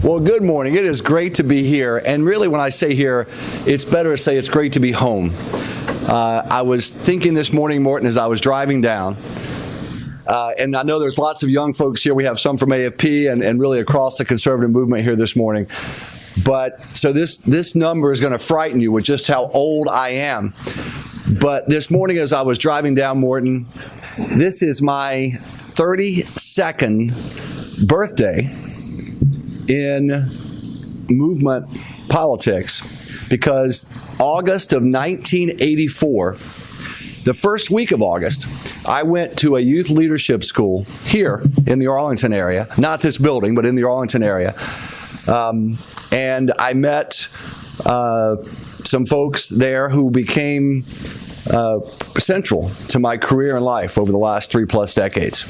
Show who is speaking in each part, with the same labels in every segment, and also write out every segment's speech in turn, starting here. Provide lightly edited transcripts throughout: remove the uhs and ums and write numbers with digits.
Speaker 1: Well, good morning. It is great to be here. And really, when I say here, it's better to say it's great to be home. I was thinking this morning, Morton, as I was driving down, and I know there's lots of young folks here. We have some from AFP and really across the conservative movement here this morning. But so this number is going to frighten you with just how old I am. But this morning, as I was driving down Morton, this is my 32nd birthday in movement politics, because August of 1984, the first week of August, I went to a youth leadership school here in the Arlington area, not this building, but in the Arlington area. And I met some folks there who became central to my career and life over the last 3+ decades.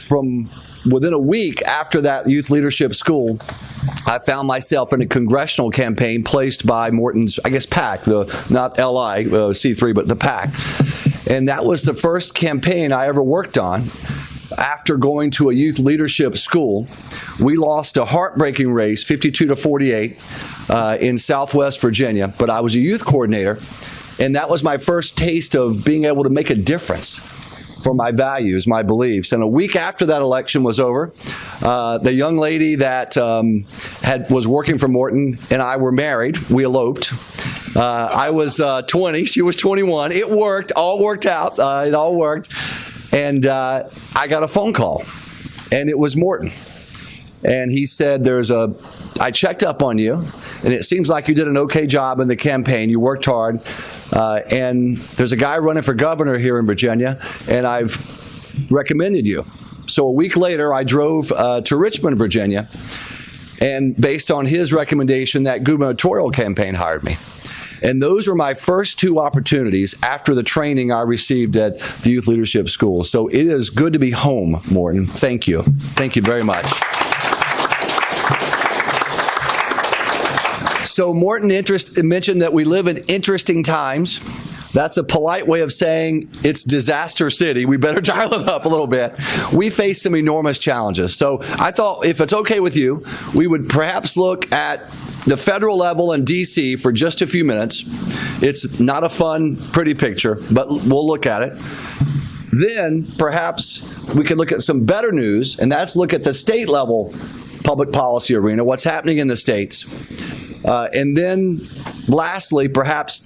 Speaker 1: From within a week after that youth leadership school, I found myself in a congressional campaign placed by Morton's, I guess, PAC, not LI, C3, but the PAC. And that was the first campaign I ever worked on after going to a youth leadership school. We lost a heartbreaking race, 52-48, in Southwest Virginia, but I was a youth coordinator, and that was my first taste of being able to make a difference for my values, my beliefs. And a week after that election was over, the young lady that was working for Morton and I were married. We eloped. I was 20, she was 21. It worked, all worked out. It all worked. And I got a phone call, and it was Morton. And he said, I checked up on you, and it seems like you did an okay job in the campaign. You worked hard. And there's a guy running for governor here in Virginia, and I've recommended you. So a week later, I drove to Richmond, Virginia, and based on his recommendation, that gubernatorial campaign hired me. And those were my first two opportunities after the training I received at the Youth Leadership School. So it is good to be home, Morton. Thank you. Thank you very much. So Morton mentioned that we live in interesting times. That's a polite way of saying it's disaster city. We better dial it up a little bit. We face some enormous challenges. So I thought, if it's okay with you, we would perhaps look at the federal level in D.C. for just a few minutes. It's not a fun, pretty picture, but we'll look at it. Then perhaps we can look at some better news, and that's look at the state level public policy arena, what's happening in the states. And then lastly, perhaps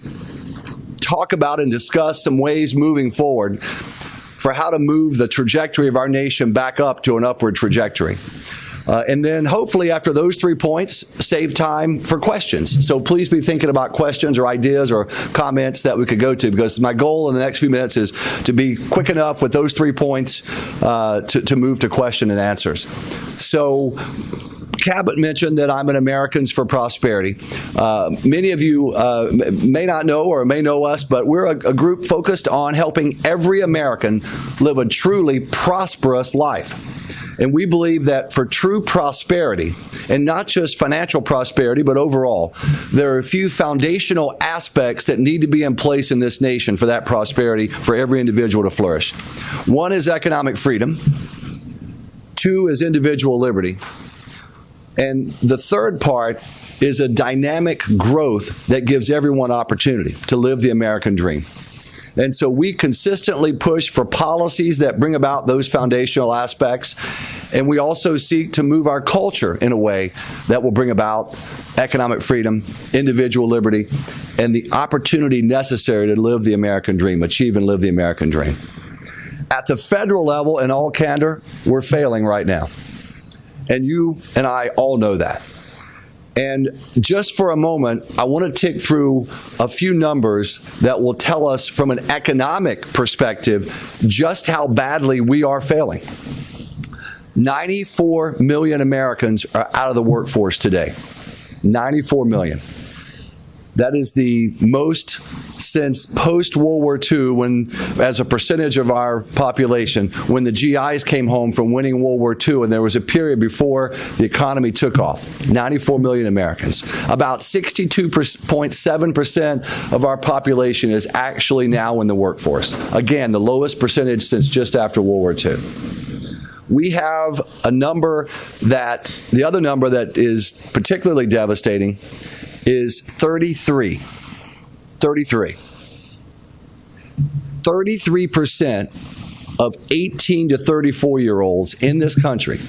Speaker 1: talk about and discuss some ways moving forward for how to move the trajectory of our nation back up to an upward trajectory. And then hopefully after those 3 points, save time for questions. So please be thinking about questions or ideas or comments that we could go to, because my goal in the next few minutes is to be quick enough with those 3 points to move to question and answers. So Cabot mentioned that I'm an Americans for Prosperity. Many of you may not know or may know us, but we're a group focused on helping every American live a truly prosperous life. And we believe that for true prosperity, and not just financial prosperity, but overall, there are a few foundational aspects that need to be in place in this nation for that prosperity, for every individual to flourish. One is economic freedom. 2 is individual liberty. And the third part is a dynamic growth that gives everyone opportunity to live the American dream. And so we consistently push for policies that bring about those foundational aspects. And we also seek to move our culture in a way that will bring about economic freedom, individual liberty, and the opportunity necessary to live the American dream, achieve and live the American dream. At the federal level, in all candor, we're failing right now. And you and I all know that. And just for a moment, I want to tick through a few numbers that will tell us from an economic perspective just how badly we are failing. 94 million Americans are out of the workforce today. 94 million. That is the most since post-World War II, when, as a percentage of our population, when the GIs came home from winning World War II, and there was a period before the economy took off. 94 million Americans. About 62.7% of our population is actually now in the workforce. Again, the lowest percentage since just after World War II. We have a number that, the other number that is particularly devastating is 33. 33% of 18 to 34-year-olds in this country,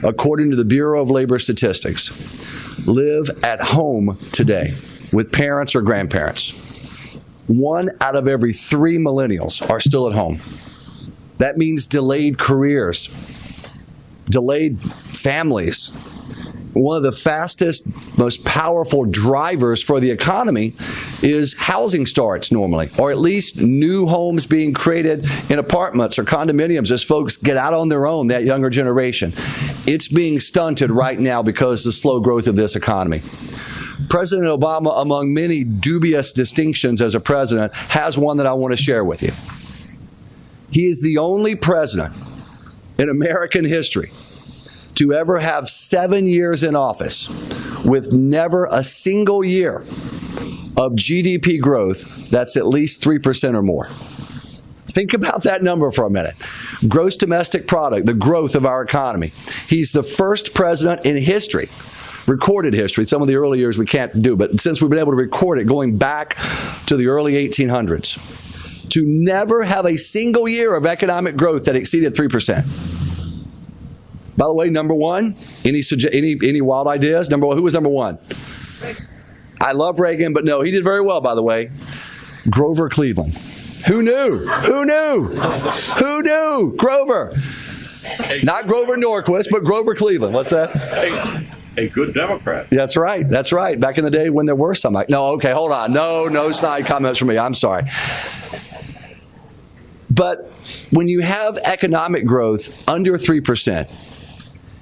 Speaker 1: according to the Bureau of Labor Statistics, live at home today with parents or grandparents. 1 out of every 3 millennials are still at home. That means delayed careers, delayed families. One of the fastest, most powerful drivers for the economy is housing starts normally, or at least new homes being created in apartments or condominiums as folks get out on their own, that younger generation. It's being stunted right now because of the slow growth of this economy. President Obama, among many dubious distinctions as a president, has one that I want to share with you. He is the only president in American history to ever have 7 years in office with never a single year of GDP growth that's at least 3% or more. Think about that number for a minute. Gross domestic product, the growth of our economy. He's the first president in history, recorded history, some of the early years we can't do, but since we've been able to record it going back to the early 1800s, to never have a single year of economic growth that exceeded 3%. By the way, number one, any wild ideas? Number one, who was number one? I love Reagan, but no, he did very well, by the way. Grover Cleveland. Who knew? Who knew? Who knew? Grover. Not Grover Norquist, but Grover Cleveland. What's that?
Speaker 2: A good Democrat.
Speaker 1: That's right. That's right. Back in the day when there were some. No, okay, hold on. No snide comments from me. I'm sorry. But when you have economic growth under 3%,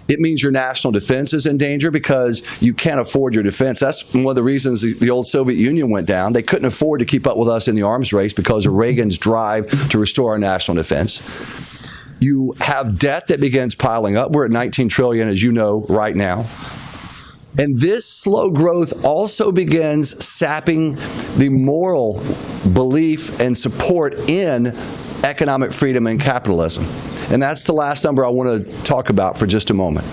Speaker 1: it means your national defense is in danger because you can't afford your defense. That's one of the reasons the old Soviet Union went down. They couldn't afford to keep up with us in the arms race because of Reagan's drive to restore our national defense. You have debt that begins piling up. We're at $19 trillion, as you know, right now. And this slow growth also begins sapping the moral belief and support in economic freedom and capitalism. And that's the last number I want to talk about for just a moment.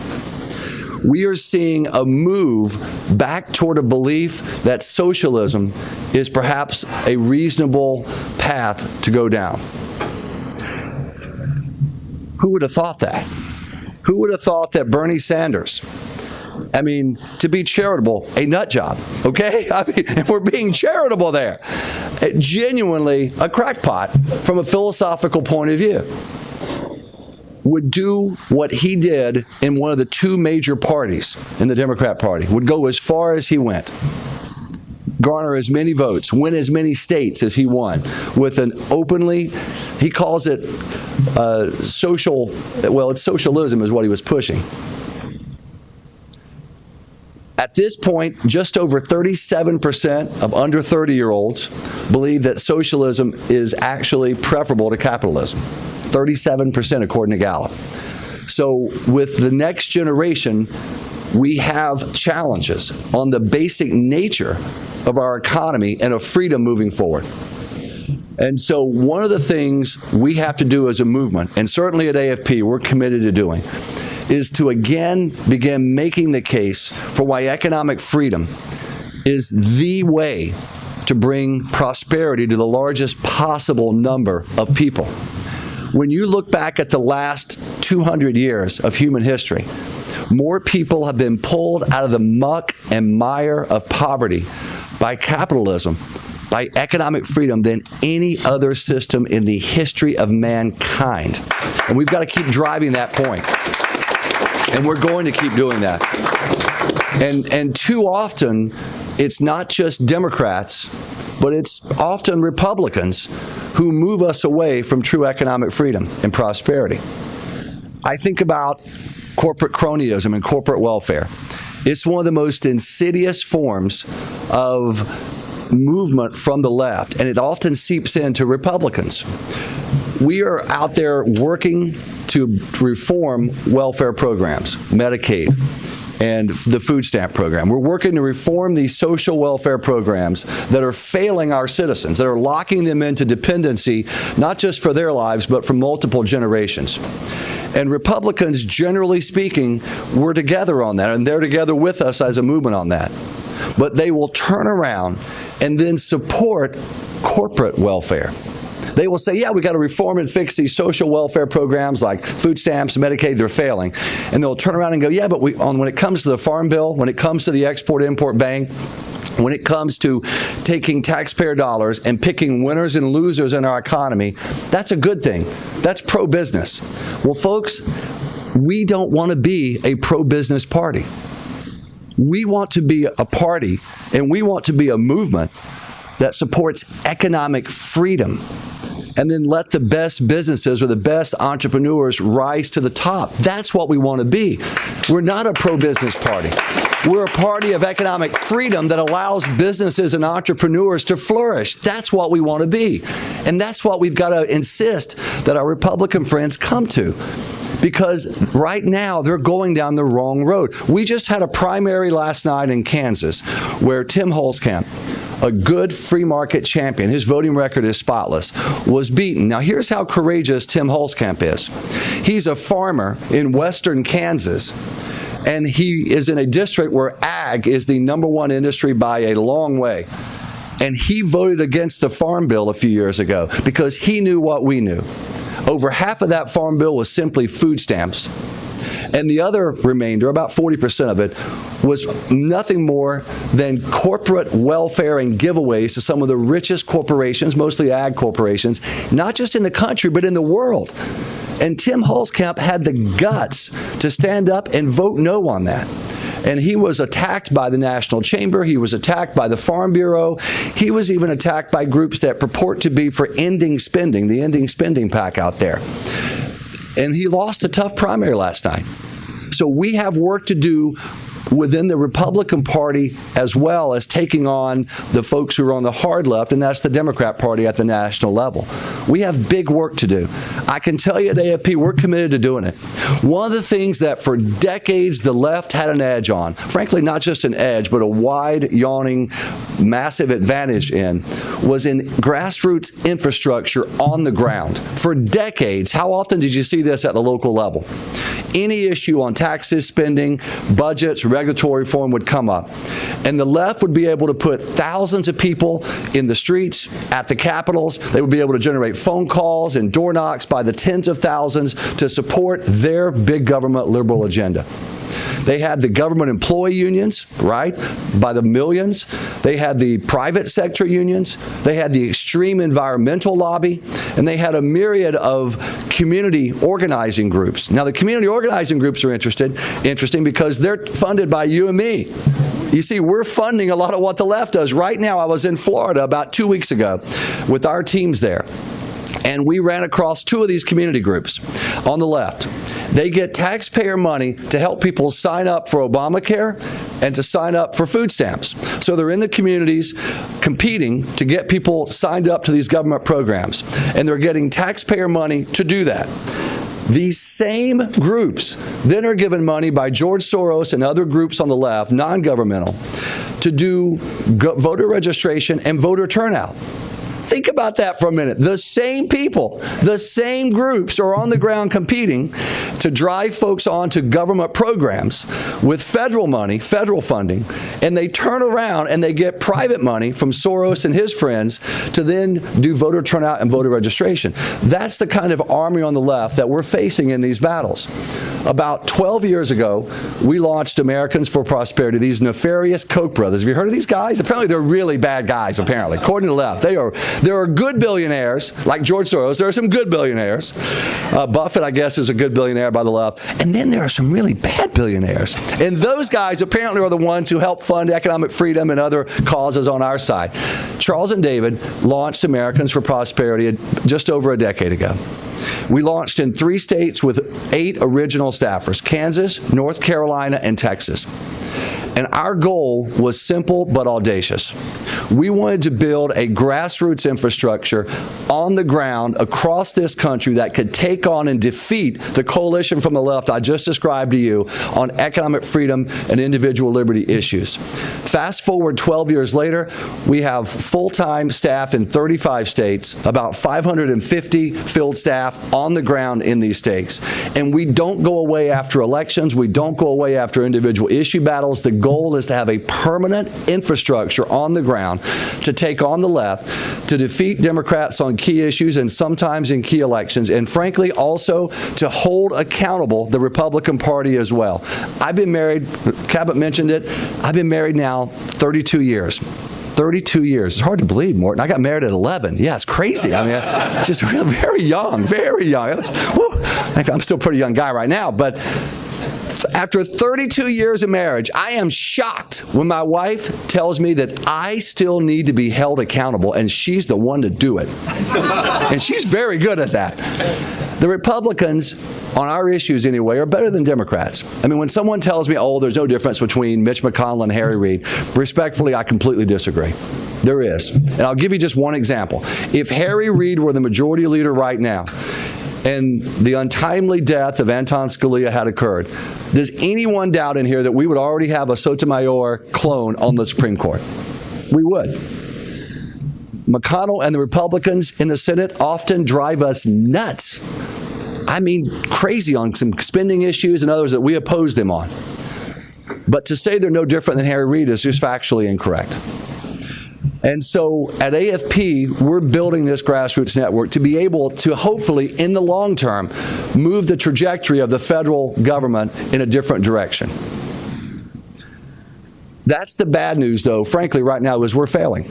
Speaker 1: We are seeing a move back toward a belief that socialism is perhaps a reasonable path to go down. Who would have thought that? Who would have thought that Bernie Sanders, I mean, to be charitable, a nut job, okay? I mean, we're being charitable there. Genuinely a crackpot from a philosophical point of view, would do what he did in one of the 2 major parties in the Democrat Party, would go as far as he went, garner as many votes, win as many states as he won, with an openly, he calls it social, well, it's socialism is what he was pushing. At this point, just over 37% of under 30-year-olds believe that socialism is actually preferable to capitalism. 37% according to Gallup. So with the next generation, we have challenges on the basic nature of our economy and of freedom moving forward. And so one of the things we have to do as a movement, and certainly at AFP we're committed to doing, is to again begin making the case for why economic freedom is the way to bring prosperity to the largest possible number of people. When you look back at the last 200 years of human history, more people have been pulled out of the muck and mire of poverty by capitalism, by economic freedom, than any other system in the history of mankind. And we've got to keep driving that point. And we're going to keep doing that. And too often, it's not just Democrats, but it's often Republicans who move us away from true economic freedom and prosperity. I think about corporate cronyism and corporate welfare. It's one of the most insidious forms of movement from the left, and it often seeps into Republicans. We are out there working to reform welfare programs, Medicaid, and the food stamp program. We're working to reform these social welfare programs that are failing our citizens, that are locking them into dependency, not just for their lives, but for multiple generations. And Republicans, generally speaking, we're together on that, and they're together with us as a movement on that. But they will turn around and then support corporate welfare. They will say, yeah, we got to reform and fix these social welfare programs like food stamps, Medicaid, they're failing. And they'll turn around and go, yeah, but when it comes to the Farm Bill, when it comes to the Export-Import Bank, when it comes to taking taxpayer dollars and picking winners and losers in our economy, that's a good thing. That's pro-business. Well, folks, we don't want to be a pro-business party. We want to be a party, and we want to be a movement that supports economic freedom, and then let the best businesses or the best entrepreneurs rise to the top. That's what we want to be. We're not a pro-business party. We're a party of economic freedom that allows businesses and entrepreneurs to flourish. That's what we want to be. And that's what we've got to insist that our Republican friends come to. Because right now, they're going down the wrong road. We just had a primary last night in Kansas where Tim Holzkamp, a good free market champion, his voting record is spotless, was beaten. Now, here's how courageous Tim Holzkamp is. He's a farmer in western Kansas, and he is in a district where ag is the #1 industry by a long way. And he voted against the Farm Bill a few years ago because he knew what we knew. Over half of that Farm Bill was simply food stamps. And the other remainder, about 40% of it, was nothing more than corporate welfare and giveaways to some of the richest corporations, mostly ag corporations, not just in the country, but in the world. And Tim Holzkamp had the guts to stand up and vote no on that. And he was attacked by the National Chamber. He was attacked by the Farm Bureau. He was even attacked by groups that purport to be for ending spending, the ending spending pack out there. And he lost a tough primary last night. So we have work to do within the Republican Party as well as taking on the folks who are on the hard left, and that's the Democrat Party at the national level. We have big work to do. I can tell you at AFP, we're committed to doing it. One of the things that for decades the left had an edge on, frankly, not just an edge, but a wide, yawning, massive advantage in, was in grassroots infrastructure on the ground. For decades, how often did you see this at the local level? Any issue on taxes, spending, budgets, regulatory reform would come up. And the left would be able to put thousands of people in the streets, at the capitals. They would be able to generate phone calls and door knocks by the tens of thousands to support their big government liberal agenda. They had the government employee unions, right, by the millions. They had the private sector unions. They had the extreme environmental lobby. And they had a myriad of community organizing groups. Now, the community organizing groups are interesting because they're funded by you and me. You see, we're funding a lot of what the left does. Right now, I was in Florida about 2 weeks ago with our teams there. And we ran across 2 of these community groups on the left. They get taxpayer money to help people sign up for Obamacare and to sign up for food stamps. So they're in the communities competing to get people signed up to these government programs. And they're getting taxpayer money to do that. These same groups then are given money by George Soros and other groups on the left, non-governmental, to do voter registration and voter turnout. Think about that for a minute. The same people, the same groups are on the ground competing to drive folks onto government programs with federal money, federal funding, and they turn around and they get private money from Soros and his friends to then do voter turnout and voter registration. That's the kind of army on the left that we're facing in these battles. About 12 years ago, we launched Americans for Prosperity, these nefarious Koch brothers. Have you heard of these guys? Apparently, they're really bad guys, apparently, according to the left. There are good billionaires, like George Soros. There are some good billionaires. Buffett, I guess, is a good billionaire by the left. And then there are some really bad billionaires. And those guys apparently are the ones who help fund economic freedom and other causes on our side. Charles and David launched Americans for Prosperity just over a decade ago. We launched in 3 states with 8 original staffers, Kansas, North Carolina, and Texas. And our goal was simple but audacious. We wanted to build a grassroots infrastructure on the ground across this country that could take on and defeat the coalition from the left I just described to you on economic freedom and individual liberty issues. Fast forward 12 years later, we have full-time staff in 35 states, about 550 field staff on the ground in these states. And we don't go away after elections. We don't go away after individual issue battles. The goal is to have a permanent infrastructure on the ground to take on the left, to defeat Democrats on key issues and sometimes in key elections, and frankly also to hold accountable the Republican Party as well. I've been married, Cabot mentioned it, I've been married now 32 years. 32 years. It's hard to believe, Morton. I got married at 11. Yeah, it's crazy. I mean, it's just very young, very young. I'm still a pretty young guy right now, but after 32 years of marriage, I am shocked when my wife tells me that I still need to be held accountable, and she's the one to do it. And she's very good at that. The Republicans, on our issues anyway, are better than Democrats. I mean, when someone tells me, oh, there's no difference between Mitch McConnell and Harry Reid, respectfully, I completely disagree. There is. And I'll give you just one example. If Harry Reid were the majority leader right now, and the untimely death of Anton Scalia had occurred, does anyone doubt in here that we would already have a Sotomayor clone on the Supreme Court? We would. McConnell and the Republicans in the Senate often drive us nuts. I mean, crazy on some spending issues and others that we oppose them on. But to say they're no different than Harry Reid is just factually incorrect. And so at AFP, we're building this grassroots network to be able to hopefully, in the long term, move the trajectory of the federal government in a different direction. That's the bad news, though, frankly, right now, is we're failing.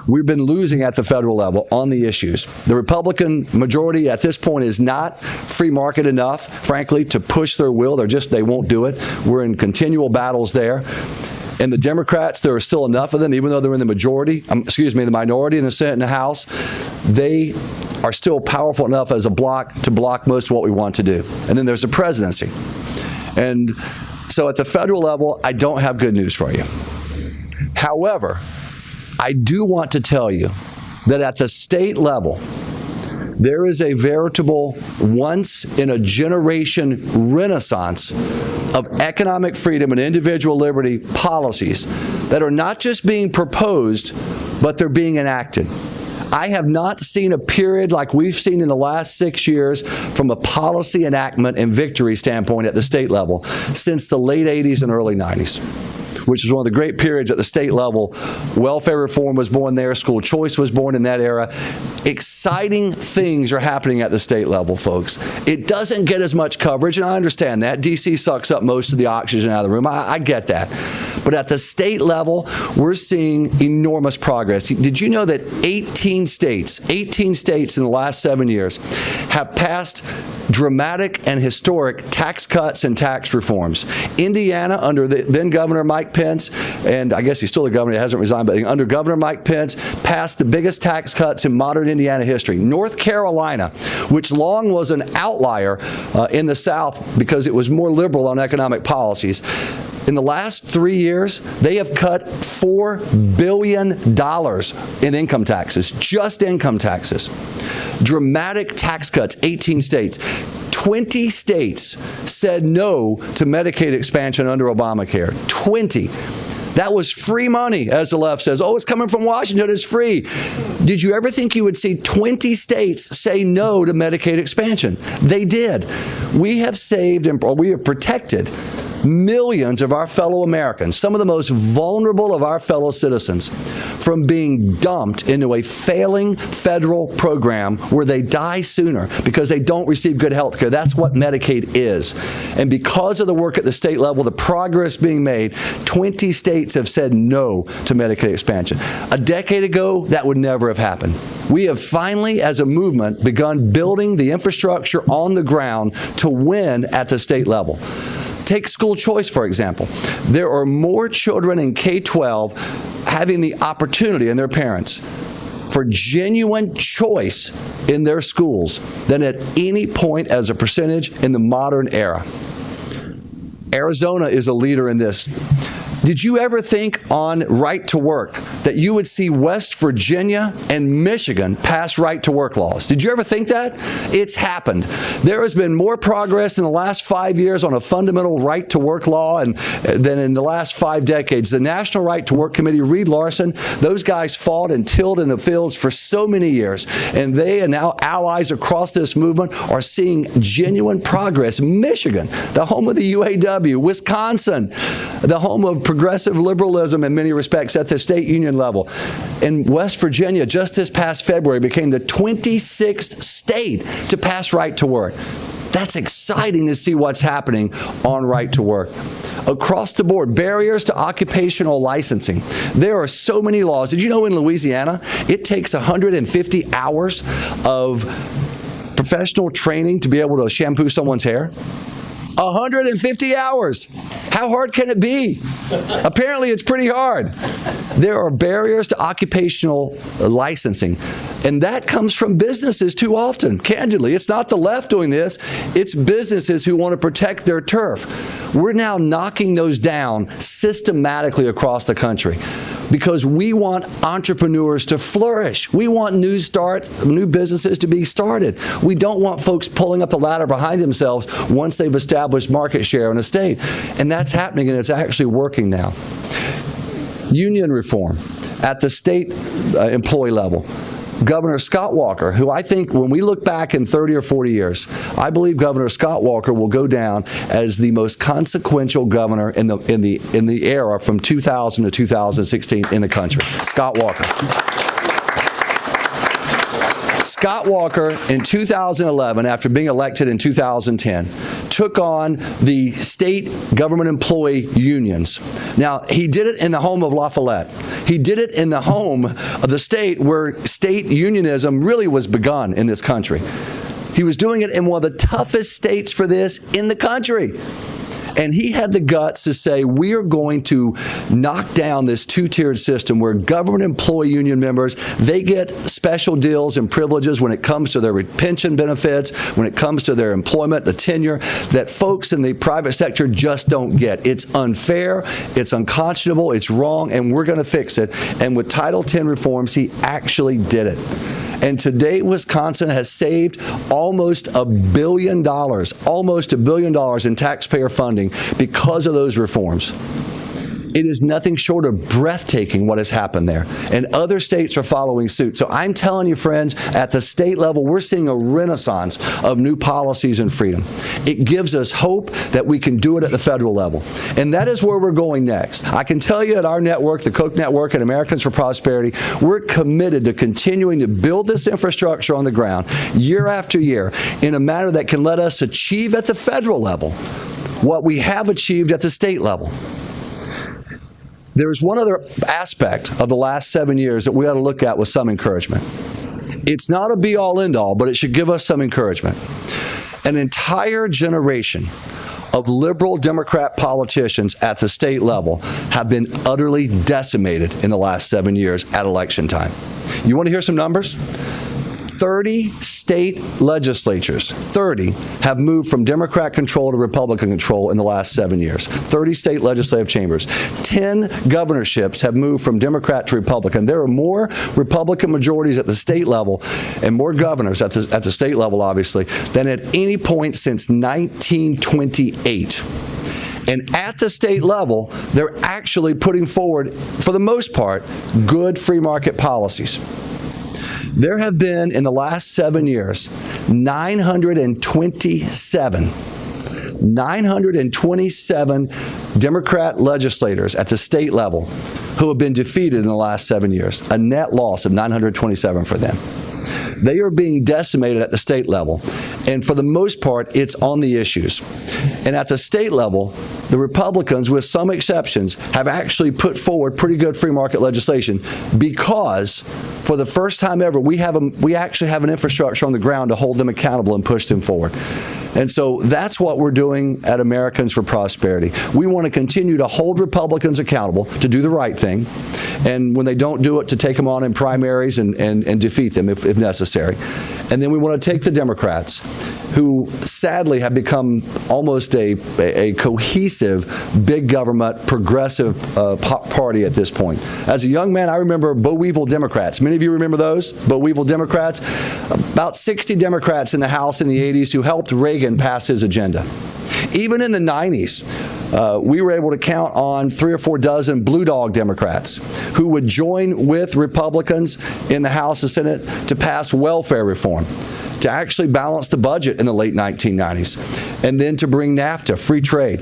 Speaker 1: We've been losing at the federal level on the issues. The Republican majority at this point is not free market enough, frankly, to push their will. They won't do it. We're in continual battles there. And the Democrats, there are still enough of them, even though they're in the the minority in the Senate and the House, they are still powerful enough as a bloc to block most of what we want to do. And then there's the presidency. And so at the federal level, I don't have good news for you. However, I do want to tell you that at the state level, there is a veritable once-in-a-generation renaissance of economic freedom and individual liberty policies that are not just being proposed, but they're being enacted. I have not seen a period like we've seen in the last 6 years from a policy enactment and victory standpoint at the state level since the late 80s and early 90s. Which is one of the great periods at the state level. Welfare reform was born there. School choice was born in that era. Exciting things are happening at the state level, folks. It doesn't get as much coverage, and I understand that. D.C. sucks up most of the oxygen out of the room. I get that. But at the state level, we're seeing enormous progress. Did you know that 18 states in the last 7 years have passed dramatic and historic tax cuts and tax reforms? Indiana, under the then Governor Mike Pence, and I guess he's still the governor, he hasn't resigned, but under Governor Mike Pence, passed the biggest tax cuts in modern Indiana history. North Carolina, which long was an outlier in the South because it was more liberal on economic policies, in the last 3 years, they have cut $4 billion in income taxes, just income taxes. Dramatic tax cuts, 18 states. 20 states said no to Medicaid expansion under Obamacare. 20. That was free money, as the left says. Oh, it's coming from Washington, it's free. Did you ever think you would see 20 states say no to Medicaid expansion? They did. We have saved and we have protected millions of our fellow Americans, some of the most vulnerable of our fellow citizens, from being dumped into a failing federal program where they die sooner because they don't receive good health care. That's what Medicaid is. And because of the work at the state level, the progress being made, 20 states have said no to Medicaid expansion. A decade ago, that would never have happened. We have finally, as a movement, begun building the infrastructure on the ground to win at the state level. Take school choice, for example. There are more children in K-12 having the opportunity, and their parents, for genuine choice in their schools than at any point as a percentage in the modern era. Arizona is a leader in this. Did you ever think on right to work that you would see West Virginia and Michigan pass right to work laws? Did you ever think that? It's happened. There has been more progress in the last 5 years on a fundamental right to work law than in the last 5 decades. The National Right to Work Committee, Reed Larson, those guys fought and tilled in the fields for so many years, and they and now allies across this movement are seeing genuine progress. Michigan, the home of the UAW, Wisconsin, the home of progressive liberalism in many respects at the state union level. In West Virginia, just this past February, became the 26th state to pass right to work. That's exciting to see what's happening on right to work. Across the board, barriers to occupational licensing. There are so many laws. Did you know in Louisiana, it takes 150 hours of professional training to be able to shampoo someone's hair? 150 hours. How hard can it be? Apparently, it's pretty hard. There are barriers to occupational licensing, and that comes from businesses too often. Candidly, it's not the left doing this. It's businesses who want to protect their turf. We're now knocking those down systematically across the country because we want entrepreneurs to flourish. We want new businesses to be started. We don't want folks pulling up the ladder behind themselves once they've established market share in a state. And that's happening, and it's actually working now. Union reform at the state employee level. Governor Scott Walker, who I think when we look back in 30 or 40 years, I believe Governor Scott Walker will go down as the most consequential governor in the era from 2000 to 2016 in the country. Scott Walker. Scott Walker, in 2011, after being elected in 2010, took on the state government employee unions. Now, he did it in the home of Lafayette. He did it in the home of the state where state unionism really was begun in this country. He was doing it in one of the toughest states for this in the country. And he had the guts to say, we are going to knock down this two-tiered system where government employee union members, they get special deals and privileges when it comes to their pension benefits, when it comes to their employment, the tenure, that folks in the private sector just don't get. It's unfair, it's unconscionable, it's wrong, and we're going to fix it. And with Title X reforms, he actually did it. And today, Wisconsin has saved almost $1 billion in taxpayer funding because of those reforms. It is nothing short of breathtaking what has happened there. And other states are following suit. So I'm telling you, friends, at the state level, we're seeing a renaissance of new policies and freedom. It gives us hope that we can do it at the federal level. And that is where we're going next. I can tell you at our network, the Koch Network and Americans for Prosperity, we're committed to continuing to build this infrastructure on the ground year after year in a manner that can let us achieve at the federal level what we have achieved at the state level. There is one other aspect of the last 7 years that we ought to look at with some encouragement. It's not a be-all, end-all, but it should give us some encouragement. An entire generation of liberal Democrat politicians at the state level have been utterly decimated in the last 7 years at election time. You want to hear some numbers? 30 state legislatures, 30, have moved from Democrat control to Republican control in the last 7 years. 30 state legislative chambers. 10 governorships have moved from Democrat to Republican. There are more Republican majorities at the state level and more governors at the state level, obviously, than at any point since 1928. And at the state level, they're actually putting forward, for the most part, good free market policies. There have been, in the last 7 years, 927 Democrat legislators at the state level who have been defeated in the last 7 years, a net loss of 927 for them. They are being decimated at the state level, and for the most part, it's on the issues. And at the state level, the Republicans, with some exceptions, have actually put forward pretty good free market legislation because, for the first time ever, we actually have an infrastructure on the ground to hold them accountable and push them forward. And so that's what we're doing at Americans for Prosperity. We want to continue to hold Republicans accountable to do the right thing, and when they don't do it, to take them on in primaries and defeat them if necessary. And then we want to take the Democrats who sadly have become almost a cohesive, big government, progressive party at this point. As a young man, I remember Bo Weevil Democrats. Many of you remember those, Bo Weevil Democrats? About 60 Democrats in the House in the 80s who helped Reagan pass his agenda. Even in the 90s, we were able to count on 3 or 4 dozen Blue Dog Democrats who would join with Republicans in the House and Senate to pass welfare reform, to actually balance the budget in the late 1990s, and then to bring NAFTA, free trade.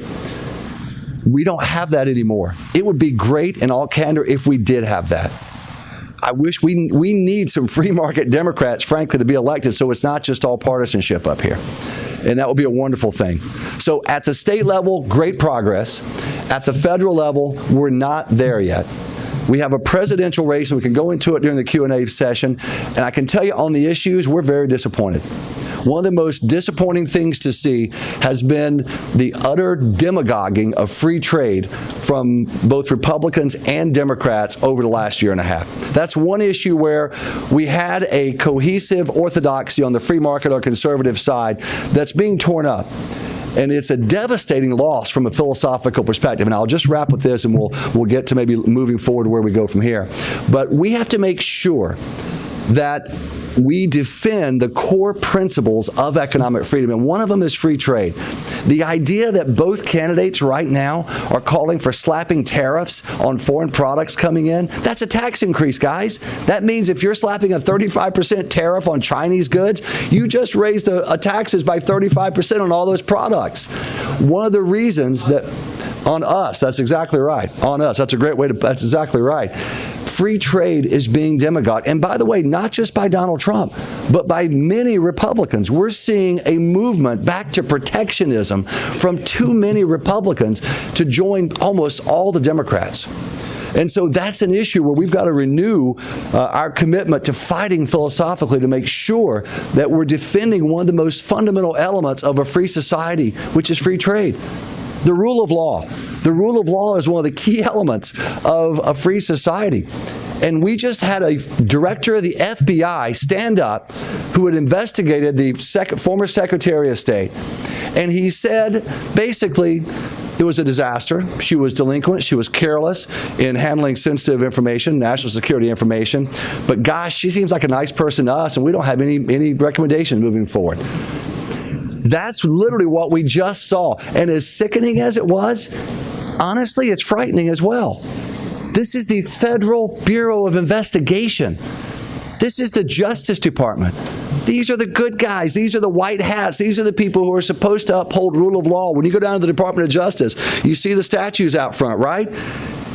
Speaker 1: We don't have that anymore. It would be great in all candor if we did have that. I wish we need some free market Democrats, frankly, to be elected, so it's not just all partisanship up here. And that would be a wonderful thing. So at the state level, great progress. At the federal level, we're not there yet. We have a presidential race, and we can go into it during the Q&A session. And I can tell you on the issues, we're very disappointed. One of the most disappointing things to see has been the utter demagoguing of free trade from both Republicans and Democrats over the last year and a half. That's one issue where we had a cohesive orthodoxy on the free market or conservative side that's being torn up. And it's a devastating loss from a philosophical perspective. And I'll just wrap with this, and we'll get to maybe moving forward where we go from here. But we have to make sure that we defend the core principles of economic freedom, and one of them is free trade. The idea that both candidates right now are calling for slapping tariffs on foreign products coming in, that's a tax increase, guys. That means if you're slapping a 35% tariff on Chinese goods, you just raised the taxes by 35% on all those products. One of the reasons that on us, that's exactly right. On us, that's a great way to, that's exactly right. Free trade is being demagogued. And by the way, not just by Donald Trump, but by many Republicans. We're seeing a movement back to protectionism from too many Republicans to join almost all the Democrats. And so that's an issue where we've got to renew our commitment to fighting philosophically to make sure that we're defending one of the most fundamental elements of a free society, which is free trade. The rule of law. The rule of law is one of the key elements of a free society. And we just had a director of the FBI stand up who had investigated the former Secretary of State. And he said, basically, it was a disaster. She was delinquent. She was careless in handling sensitive information, national security information. But gosh, she seems like a nice person to us, and we don't have any recommendations moving forward. That's literally what we just saw. And as sickening as it was, honestly, it's frightening as well. This is the Federal Bureau of Investigation. This is the Justice Department. These are the good guys. These are the white hats. These are the people who are supposed to uphold rule of law. When you go down to the Department of Justice, you see the statues out front, right?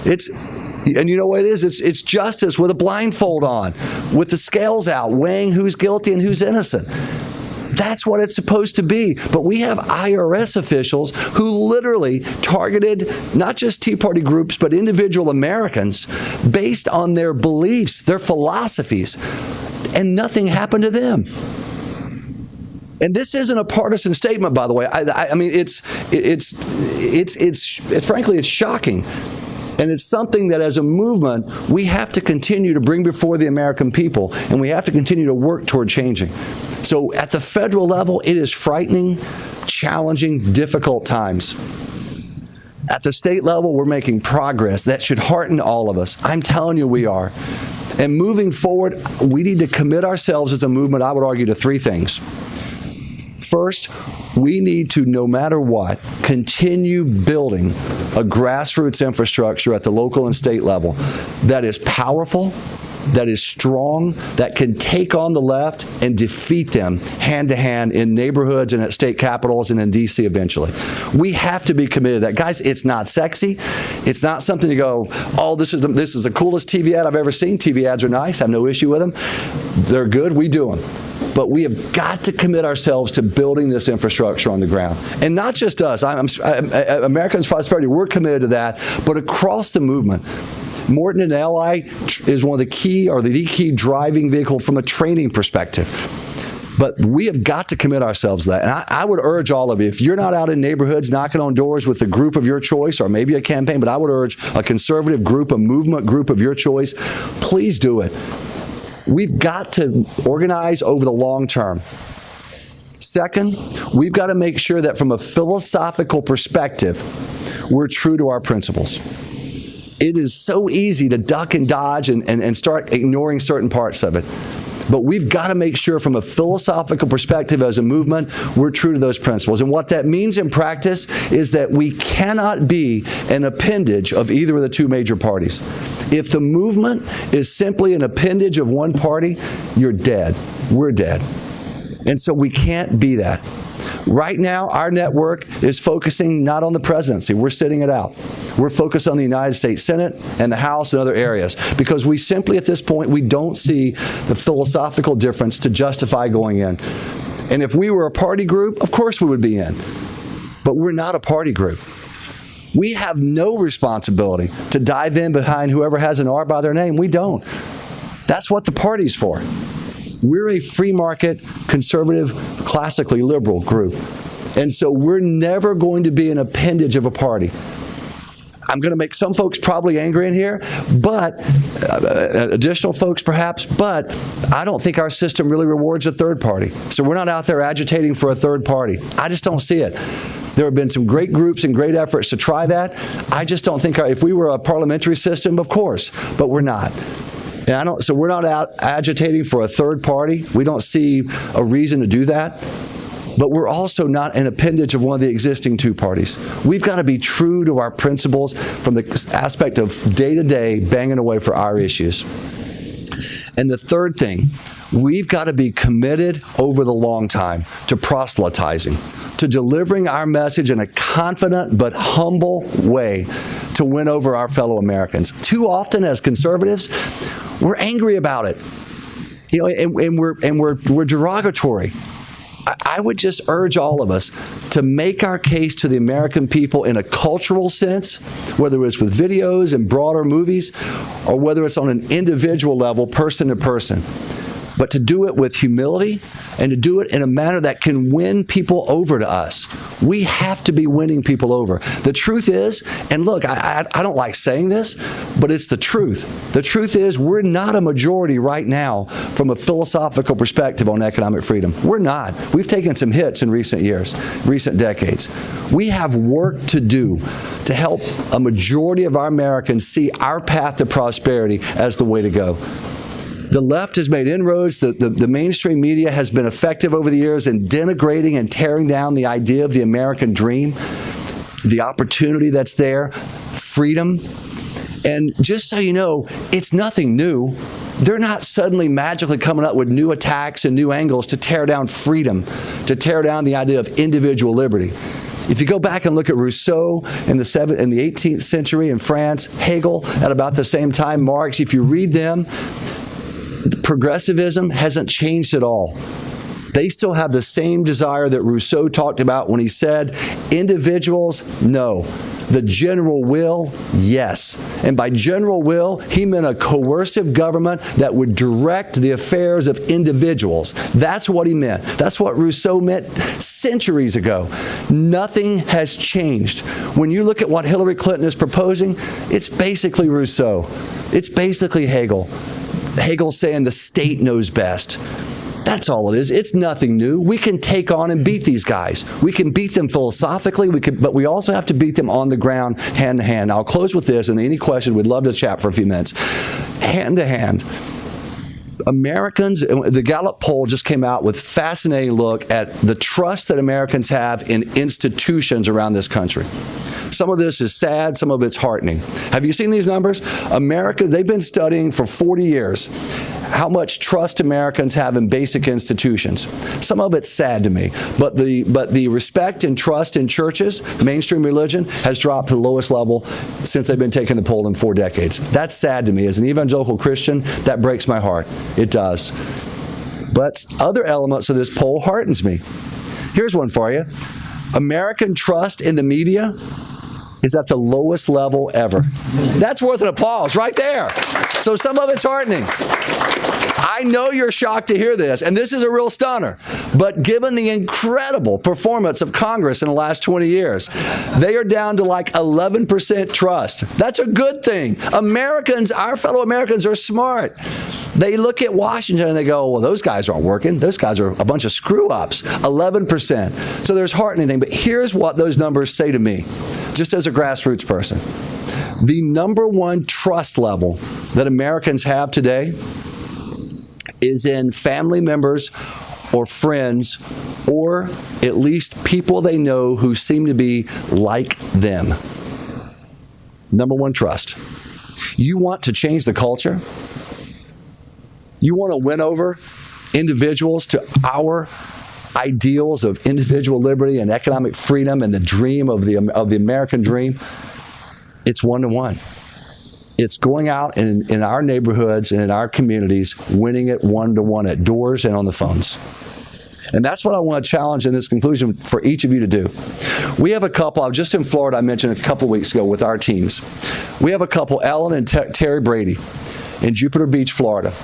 Speaker 1: And you know what it is? It's justice with a blindfold on, with the scales out, weighing who's guilty and who's innocent. That's what it's supposed to be. But we have IRS officials who literally targeted not just Tea Party groups, but individual Americans based on their beliefs, their philosophies, and nothing happened to them. And this isn't a partisan statement, by the way. I mean, frankly, it's shocking. And it's something that as a movement, we have to continue to bring before the American people, and we have to continue to work toward changing. So at the federal level, it is frightening, challenging, difficult times. At the state level, we're making progress. That should hearten all of us. I'm telling you we are. And moving forward, we need to commit ourselves as a movement, I would argue, to 3 things. First, we need to, no matter what, continue building a grassroots infrastructure at the local and state level that is powerful, that is strong, that can take on the left and defeat them hand to hand in neighborhoods and at state capitals and in D.C. eventually. We have to be committed to that. Guys, it's not sexy. It's not something to go, oh, this is the coolest TV ad I've ever seen. TV ads are nice. I have no issue with them. They're good. We do them. But we have got to commit ourselves to building this infrastructure on the ground. And not just us. Americans Prosperity, we're committed to that, but across the movement. Morton and Ally is one of the key driving vehicle from a training perspective. But we have got to commit ourselves to that. And I would urge all of you, if you're not out in neighborhoods knocking on doors with the group of your choice, or maybe a campaign, but I would urge a conservative group, a movement group of your choice, please do it. We've got to organize over the long term. Second, we've got to make sure that from a philosophical perspective, we're true to our principles. It is so easy to duck and dodge and start ignoring certain parts of it. But we've got to make sure from a philosophical perspective as a movement, we're true to those principles. And what that means in practice is that we cannot be an appendage of either of the two major parties. If the movement is simply an appendage of one party, you're dead. We're dead. And so we can't be that. Right now, our network is focusing not on the presidency. We're sitting it out. We're focused on the United States Senate and the House and other areas because we simply, at this point, we don't see the philosophical difference to justify going in. And if we were a party group, of course we would be in. But we're not a party group. We have no responsibility to dive in behind whoever has an R by their name. We don't. That's what the party's for. We're a free market, conservative, classically liberal group. And so we're never going to be an appendage of a party. I'm going to make some folks probably angry in here, but additional folks perhaps, but I don't think our system really rewards a third party. So we're not out there agitating for a third party. I just don't see it. There have been some great groups and great efforts to try that. I just don't think if we were a parliamentary system, of course, but we're not. And so we're not out agitating for a third party. We don't see a reason to do that. But we're also not an appendage of one of the existing two parties. We've got to be true to our principles from the aspect of day-to-day banging away for our issues. And the third thing, we've got to be committed over the long time to proselytizing, to delivering our message in a confident but humble way to win over our fellow Americans. Too often as conservatives, we're angry about it, and we're derogatory. I would just urge all of us to make our case to the American people in a cultural sense, whether it's with videos and broader movies, or whether it's on an individual level, person to person. But to do it with humility and to do it in a manner that can win people over to us. We have to be winning people over. The truth is, and look, I don't like saying this, but it's the truth. The truth is we're not a majority right now from a philosophical perspective on economic freedom. We're not. We've taken some hits in recent years, recent decades. We have work to do to help a majority of our Americans see our path to prosperity as the way to go. The left has made inroads. The mainstream media has been effective over the years in denigrating and tearing down the idea of the American dream, the opportunity that's there, freedom. And just so you know, it's nothing new. They're not suddenly magically coming up with new attacks and new angles to tear down freedom, to tear down the idea of individual liberty. If you go back and look at Rousseau in the 18th century in France, Hegel at about the same time, Marx, if you read them, progressivism hasn't changed at all. They still have the same desire that Rousseau talked about when he said, individuals, no. The general will, yes. And by general will, he meant a coercive government that would direct the affairs of individuals. That's what he meant. That's what Rousseau meant centuries ago. Nothing has changed. When you look at what Hillary Clinton is proposing, it's basically Rousseau. It's basically Hegel. Hegel saying the state knows best. That's all it is. It's nothing new. We can take on and beat these guys. We can beat them philosophically, but we also have to beat them on the ground, hand to hand. I'll close with this, and any question, we'd love to chat for a few minutes. Hand to hand. Americans, the Gallup poll just came out with a fascinating look at the trust that Americans have in institutions around this country. Some of this is sad, some of it's heartening. Have you seen these numbers? They've been studying for 40 years how much trust Americans have in basic institutions. Some of it's sad to me, but the respect and trust in churches, mainstream religion, has dropped to the lowest level since they've been taking the poll in 4 decades. That's sad to me. As an evangelical Christian, that breaks my heart. It does. But other elements of this poll heartens me. Here's one for you. American trust in the media is at the lowest level ever. That's worth an applause right there. So some of it's heartening. I know you're shocked to hear this, and this is a real stunner, but given the incredible performance of Congress in the last 20 years, they are down to like 11% trust. That's a good thing. Americans, our fellow Americans, are smart. They look at Washington and they go, well, those guys aren't working. Those guys are a bunch of screw-ups, 11%. So there's hardly anything. But here's what those numbers say to me, just as a grassroots person. The number one trust level that Americans have today is in family members or friends or at least people they know who seem to be like them. Number one trust. You want to change the culture? You want to win over individuals to our ideals of individual liberty and economic freedom and the dream of the American dream? It's one-to-one. It's going out in our neighborhoods and in our communities, winning it one-to-one at doors and on the phones. And that's what I want to challenge in this conclusion for each of you to do. We have a couple, I was just in Florida, I mentioned a couple of weeks ago with our teams. We have a couple, Ellen and Terry Brady, in Jupiter Beach, Florida.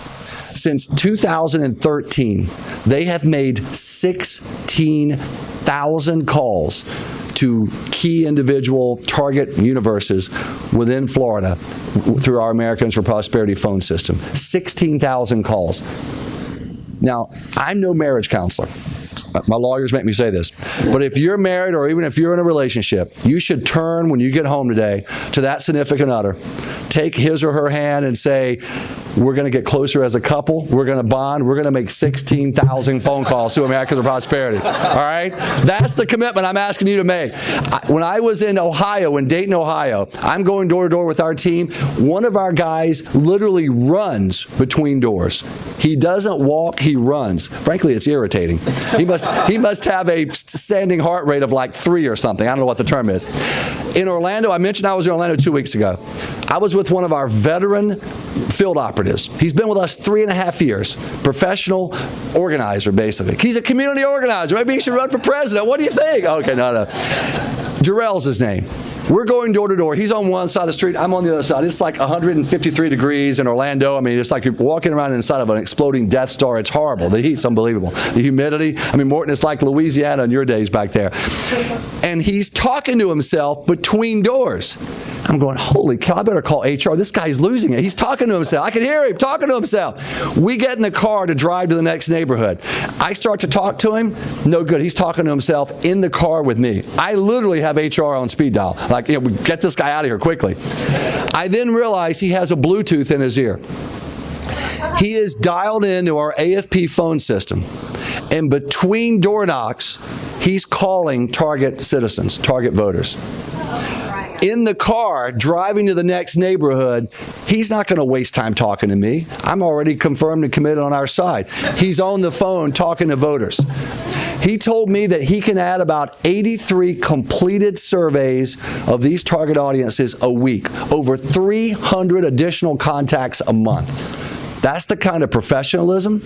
Speaker 1: Since 2013, they have made 16,000 calls to key individual target universes within Florida through our Americans for Prosperity phone system. 16,000 calls. Now, I'm no marriage counselor. My lawyers make me say this. But if you're married or even if you're in a relationship, you should turn when you get home today to that significant other, take his or her hand and say, we're going to get closer as a couple. We're going to bond. We're going to make 16,000 phone calls to Americans for Prosperity. All right? That's the commitment I'm asking you to make. When I was in Ohio, in Dayton, Ohio, I'm going door to door with our team. One of our guys literally runs between doors. He doesn't walk, he runs. Frankly, it's irritating. He must have a standing heart rate of like 3 or something. I don't know what the term is. In Orlando, I mentioned I was in Orlando 2 weeks ago. I was with one of our veteran field operatives. He's been with us 3.5 years. Professional organizer, basically. He's a community organizer. Maybe he should run for president. What do you think? Okay, no. Jarrell's his name. We're going door to door. He's on one side of the street. I'm on the other side. It's like 153 degrees in Orlando. I mean, it's like you're walking around inside of an exploding Death Star. It's horrible. The heat's unbelievable. The humidity. I mean, Morton, it's like Louisiana in your days back there. And he's talking to himself between doors. I'm going, holy cow, I better call HR. This guy's losing it. He's talking to himself. I can hear him talking to himself. We get in the car to drive to the next neighborhood. I start to talk to him. No good. He's talking to himself in the car with me. I literally have HR on speed dial. Like, we get this guy out of here quickly. I then realize he has a Bluetooth in his ear. He is dialed into our AFP phone system. And between door knocks, he's calling target citizens, target voters. In the car, driving to the next neighborhood, he's not going to waste time talking to me. I'm already confirmed and committed on our side. He's on the phone talking to voters. He told me that he can add about 83 completed surveys of these target audiences a week, over 300 additional contacts a month. That's the kind of professionalism.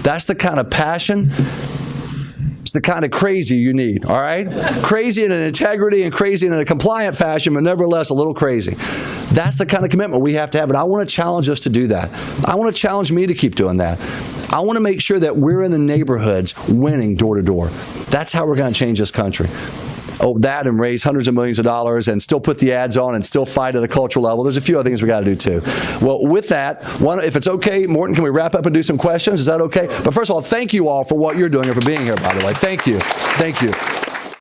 Speaker 1: That's the kind of passion. It's the kind of crazy you need, all right? Crazy in an integrity and crazy in a compliant fashion, but nevertheless a little crazy. That's the kind of commitment we have to have, and I want to challenge us to do that. I want to challenge me to keep doing that. I want to make sure that we're in the neighborhoods winning door to door. That's how we're going to change this country. Oh, that and raise hundreds of millions of dollars and still put the ads on and still fight at a cultural level. There's a few other things we got to do too. Well, with that, if it's okay, Morton, can we wrap up and do some questions? Is that okay? But first of all, thank you all for what you're doing and for being here, by the way. Thank you. Thank you.